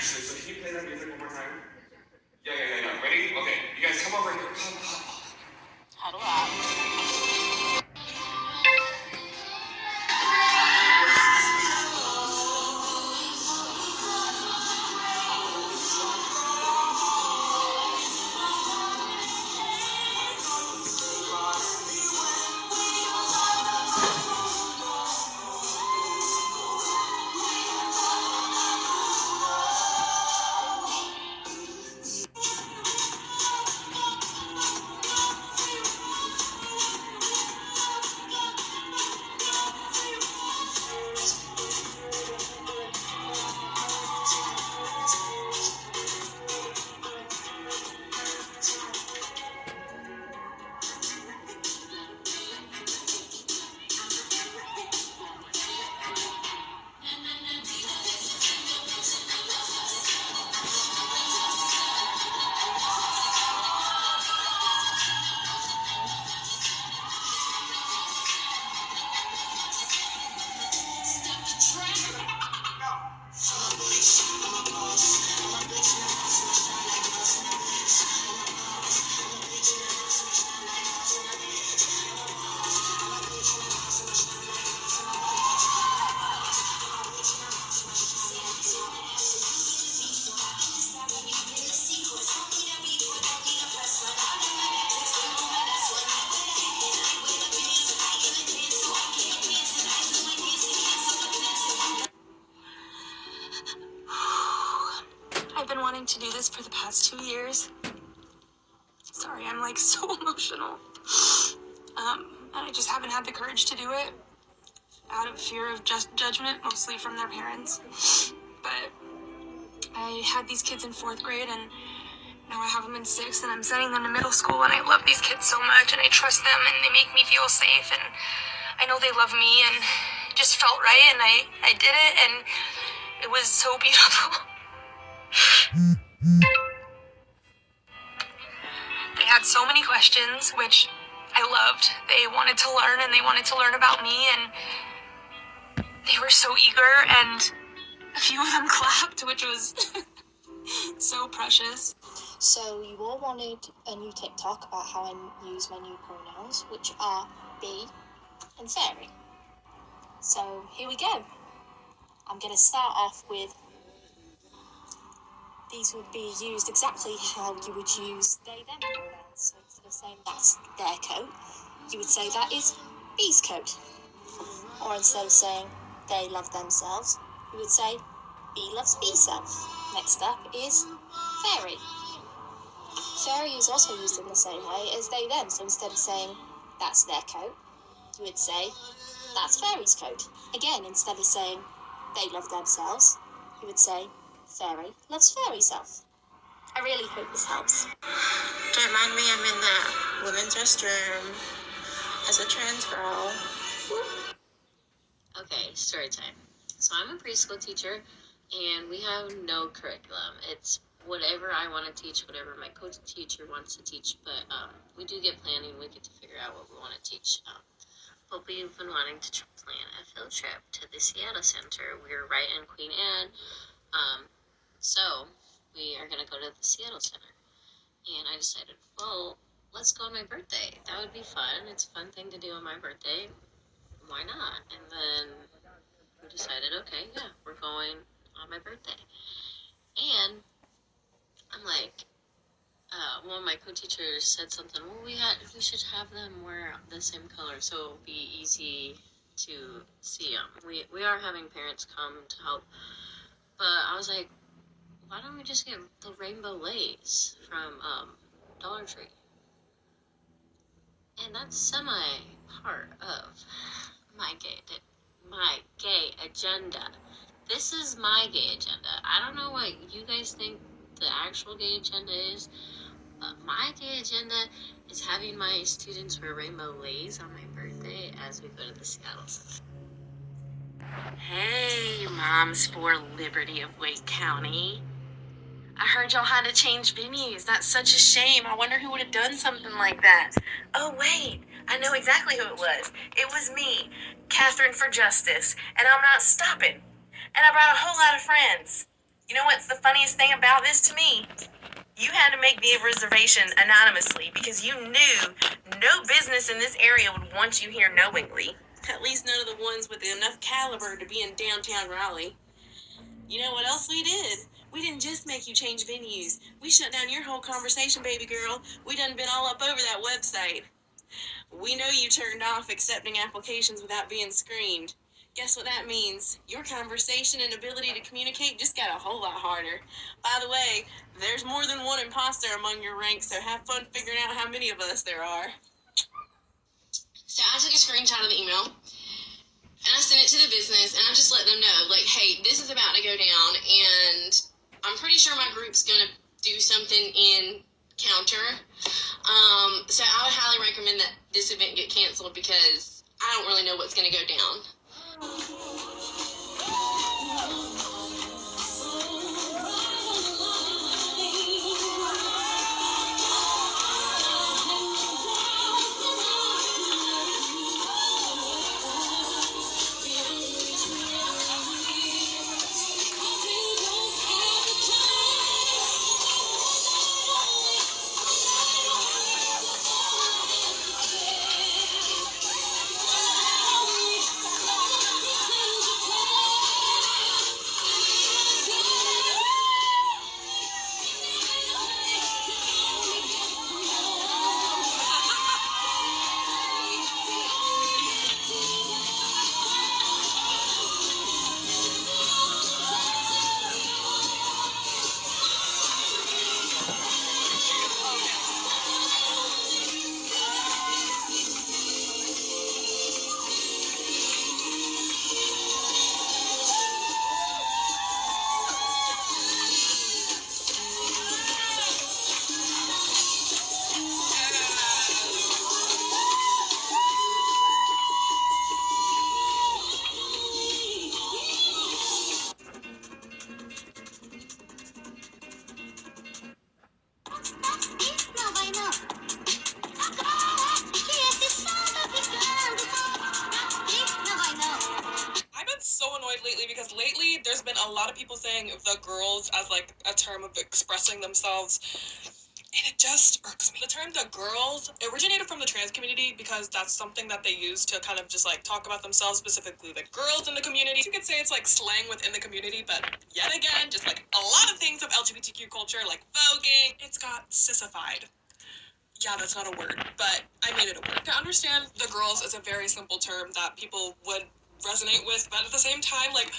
actually. So can you play that music one more time? Yeah. Ready? Okay. You guys come over here. Come. Huddle up. I've been wanting to do this for the past 2 years. Sorry, I'm like so emotional. And I just haven't had the courage to do it out of fear of judgment, mostly from their parents. But I had these kids in 4th grade, and now I have them in 6th, and I'm sending them to middle school, and I love these kids so much, and I trust them, and they make me feel safe, and I know they love me, and it just felt right, and I did it, and it was so beautiful. They had so many questions, which I loved. They wanted to learn, and they wanted to learn about me, and they were so eager, and a few of them clapped, which was so precious. So you all wanted a new TikTok about how I use my new pronouns, which are be and fairy. So here we go. I'm going to start off with, these would be used exactly how you would use they, them pronouns. So instead of saying that's their coat, you would say that is B's coat. Or instead of saying they love themselves, you would say B loves B's self. Next up is fairy. Fairy is also used in the same way as they, them. So instead of saying that's their coat, you would say that's fairy's coat. Again, instead of saying they love themselves, you would say fairy loves fairy self. I really hope this helps. Don't mind me, I'm in the women's restroom as a trans girl. Okay, story time. So I'm a preschool teacher, and we have no curriculum. It's whatever I want to teach, whatever my co-teacher wants to teach, but we do get planning. We get to figure out what we want to teach. But we've been wanting to plan a field trip to the Seattle Center. We're right in Queen Anne, so we are going to go to the Seattle Center. And I decided, well, let's go on my birthday. That would be fun. It's a fun thing to do on my birthday. Why not? And then we decided, okay, yeah, we're going on my birthday. And I'm like, one of my co-teachers said something, well, we should have them wear the same color so it'll be easy to see them. We are having parents come to help, but I was like, why don't we just get the rainbow lace from Dollar Tree? And that's semi-part of my gay agenda. This is my gay agenda. I don't know what you guys think the actual gay agenda is. My gay agenda is having my students wear rainbow lace on my birthday as we go to the Seattle Center. Hey, Moms for Liberty of Wake County. I heard y'all had to change venues. That's such a shame. I wonder who would have done something like that. Oh, wait. I know exactly who it was. It was me, Catherine for Justice, and I'm not stopping. And I brought a whole lot of friends. You know what's the funniest thing about this to me? You had to make the reservation anonymously because you knew no business in this area would want you here knowingly. At least none of the ones with enough caliber to be in downtown Raleigh. You know what else we did? We didn't just make you change venues. We shut down your whole conversation, baby girl. We done been all up over that website. We know you turned off accepting applications without being screened. Guess what that means? Your conversation and ability to communicate just got a whole lot harder. By the way, there's more than one imposter among your ranks, so have fun figuring out how many of us there are. So I took a screenshot of the email and I sent it to the business and I just let them know, like, hey, this is about to go down and I'm pretty sure my group's gonna do something in counter. So I would highly recommend that this event get canceled because I don't really know what's gonna go down. I've been so annoyed lately because lately there's been a lot of people saying the girls as like a term of expressing themselves. And it just irks me. The term the girls originated from the trans community because that's something that they use to kind of just like talk about themselves, specifically the girls in the community. You could say it's like slang within the community, but yet again, just like a lot of things of LGBTQ culture, like voguing, it's got sissified. Yeah, that's not a word, but I made it a word. To understand the girls is a very simple term that people would resonate with, but at the same time, like,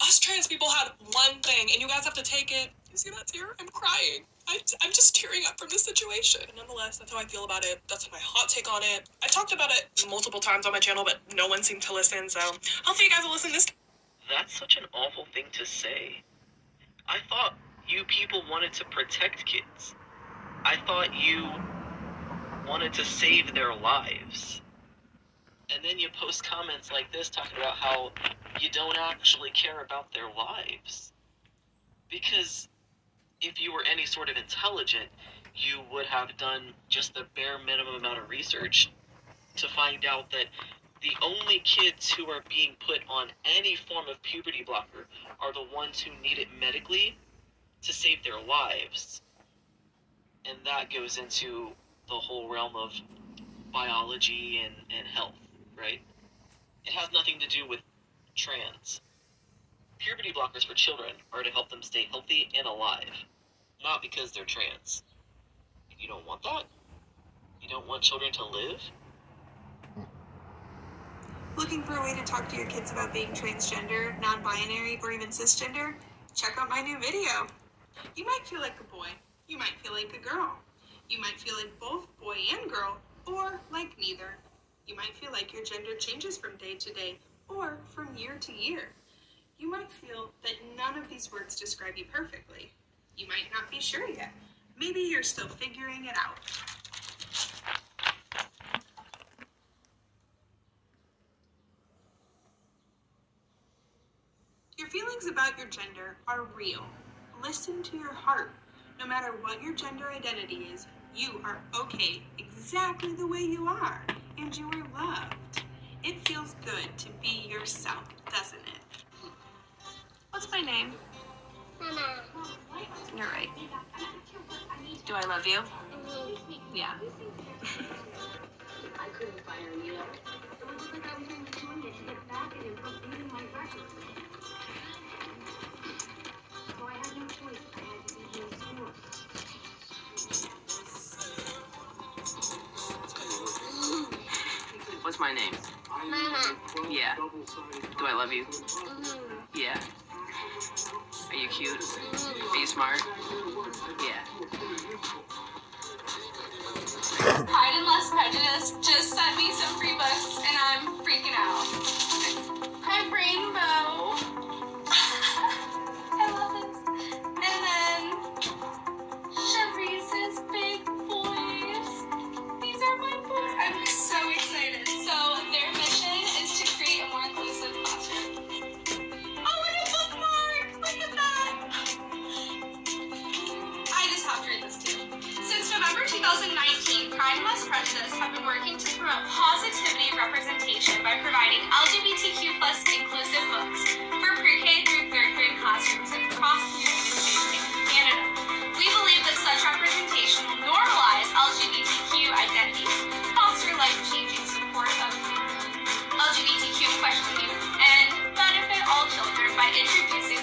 us trans people had one thing, and you guys have to take it. You see that tear? I'm crying. I'm just tearing up from this situation. But nonetheless, that's how I feel about it. That's my hot take on it. I talked about it multiple times on my channel, but no one seemed to listen, so hopefully you guys will listen this time. That's such an awful thing to say. I thought you people wanted to protect kids. I thought you wanted to save their lives. And then you post comments like this talking about how you don't actually care about their lives. Because if you were any sort of intelligent, you would have done just the bare minimum amount of research to find out that the only kids who are being put on any form of puberty blocker are the ones who need it medically to save their lives. And that goes into the whole realm of biology and health, right? It has nothing to do with trans. Puberty blockers for children are to help them stay healthy and alive, not because they're trans. You don't want that? You don't want children to live? Looking for a way to talk to your kids about being transgender, non-binary, or even cisgender? Check out my new video. You might feel like a boy. You might feel like a girl. You might feel like both boy and girl, or like neither. You might feel like your gender changes from day to day, or from year to year. You might feel that none of these words describe you perfectly. You might not be sure yet. Maybe you're still figuring it out. Your feelings about your gender are real. Listen to your heart. No matter what your gender identity is, you are okay exactly the way you are, and you are loved. It feels good to be yourself, doesn't it? What's my name? You're right. Do I love you? Yeah. What's my name? Yeah. Do I love you? Yeah. Are you cute? Are you smart? Yeah. Pride and Less Prejudice just sent me some free books and I'm freaking out. Hi, Rainbow. I love this. And then Cherise Big Boys. These are my books. I'm so excited. So their mission is to create a more inclusive classroom. Oh, and a bookmark! Look at that! I just have to read this too. Since November 2019, Pride and Less Prejudice have been working to promote positivity representation by providing LGBTQ+ inclusive books for pre-K through 3rd grade classrooms across the United States and Canada. We believe that such representation will normalize LGBTQ identities, foster life-changing support of LGBTQ questioning youth, and benefit all children by introducing